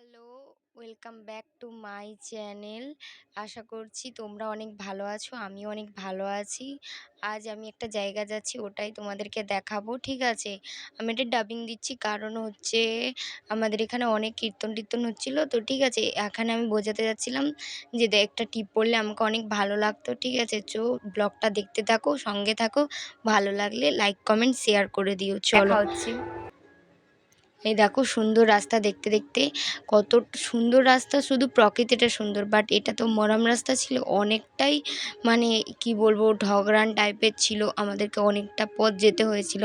Hello, welcome back to my channel. আশা করছি তোমরা অনেক ভালো আছো, আমিও অনেক ভালো আছি। আজ আমি একটা জায়গা যাচ্ছি, ওটাই তোমাদেরকে দেখাবো, ঠিক আছে? আমি এটা ডাবিং দিচ্ছি কারণ হচ্ছে আমাদের এখানে অনেক কীর্তন-টীর্তন হচ্ছিলো তো, ঠিক আছে? এখানে আমি বোঝাতে যাচ্ছিলাম যে একটা টিপ পড়লে আমাকে অনেক ভালো লাগতো, ঠিক আছে? ব্লগটা দেখতে থাকো, সঙ্গে থাকো। ভালো লাগলে লাইক, কমেন্ট, শেয়ার করে দিও। চলো। দেখা হচ্ছে। এই দেখো সুন্দর রাস্তা দেখতে দেখতে কত সুন্দর রাস্তা, শুধু প্রকৃতিটা সুন্দর, বাট এটা তো মরম রাস্তা ছিল অনেকটাই, মানে কি বলবো, ঢগরান টাইপের ছিল, আমাদেরকে অনেকটা পথ যেতে হয়েছিল।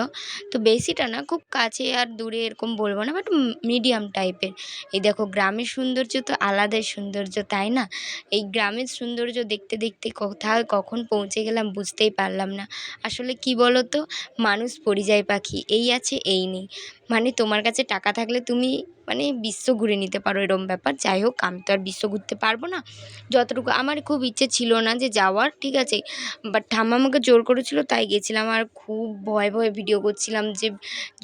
তো বেশিটা না, খুব কাছে আর দূরে এরকম বলবো না, বাট মিডিয়াম টাইপের। এই দেখো গ্রামের সৌন্দর্য তো আলাদাই সৌন্দর্য, তাই না? এই গ্রামের সৌন্দর্য দেখতে দেখতে কোথায় কখন পৌঁছে গেলাম বুঝতেই পারলাম না। আসলে কি বলো তো, মানুষ পরিযায়ী পাখি, এই আছে এই নেই। মানে তোমার কাছে টাকা থাকলে তুমি মানে বিশ্ব ঘুরে নিতে পারো, এরম ব্যাপার। যাই হোক, আমি তো আর বিশ্ব ঘুরতে পারবো না। যতটুকু আমার খুব ইচ্ছে ছিল না যে যাওয়ার, ঠিক আছে, বাট ঠাম্মা আমাকে জোর করেছিল তাই গেছিলাম। আর খুব ভয়ে ভয়ে ভিডিও করছিলাম যে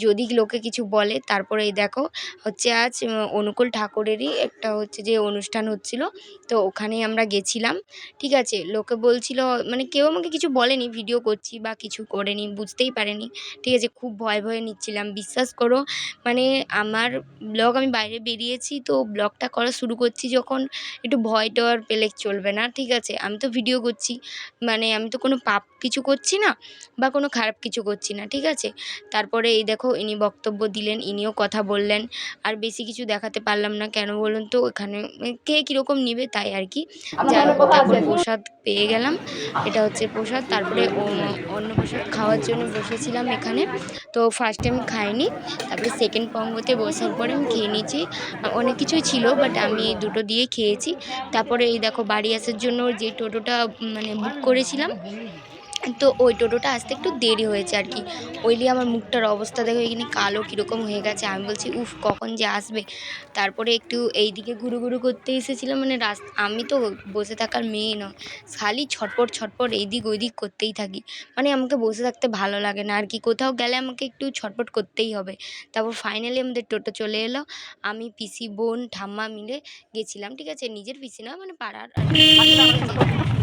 যদি লোকে কিছু বলে। তারপরে এই দেখো হচ্ছে আজ অনুকূল ঠাকুরেরই একটা হচ্ছে যে অনুষ্ঠান হচ্ছিল, তো ওখানেই আমরা গেছিলাম, ঠিক আছে? লোকে বলছিল, মানে কেউ আমাকে কিছু বলেনি, ভিডিও করছি বা কিছু করেনি, বুঝতেই পারেনি, ঠিক আছে? খুব ভয় ভয়ে নিচ্ছিলাম, বিশ্বাস করো। মানে আমার ব্লগ আমি বাইরে বেরিয়েছি, তো ব্লগটা করা শুরু করছি যখন, একটু ভয় টয় পেলে চলবে না, ঠিক আছে? আমি তো ভিডিও করছি, মানে আমি তো কোনো পাপ কিছু করছি না বা কোনো খারাপ কিছু করছি না, ঠিক আছে? তারপরে এই দেখো ইনি বক্তব্য দিলেন, ইনিও কথা বললেন। আর বেশি কিছু দেখাতে পারলাম না, কেন বলুন তো, এখানে কে কীরকম নিবে তাই আর কি। যাই হোক, তারপর প্রসাদ পেয়ে গেলাম, এটা হচ্ছে প্রসাদ। তারপরে অন্ন প্রসাদ খাওয়ার জন্য বসেছিলাম এখানে। তো ফার্স্টে আমি খাইনি, তারপরে সেকেন্ড পঙ্গতে বসার পরে আমি খেয়ে নিয়েছি। অনেক কিছুই ছিল, বাট আমি এই দুটো দিয়ে খেয়েছি। তারপরে এই দেখো বাড়ি আসার জন্য যে টোটোটা মানে বুক করেছিলাম, তো ওই টোটোটা আসতে একটু দেরি হয়েছে আর কি। ওইলি আমার মুখটার অবস্থা দেখো, এখানে কালো কীরকম হয়ে গেছে। আমি বলছি উফ, কখন যে আসবে। তারপরে একটু এইদিকে ঘুরু ঘুরু করতে এসেছিলাম, মানে আমি তো বসে থাকার মেয়ে নয়, খালি ছটপট ছটপট এইদিক ওইদিক করতেই থাকি। মানে আমাকে বসে থাকতে ভালো লাগে না আর কি, কোথাও গেলে আমাকে একটু ছটপট করতেই হবে। তারপর ফাইনালি আমাদের টোটো চলে এলো। আমি, পিসি, বোন, ঠাম্মা মিলে গেছিলাম, ঠিক আছে? নিজের পিসি না, মানে পাড়ার আর কি।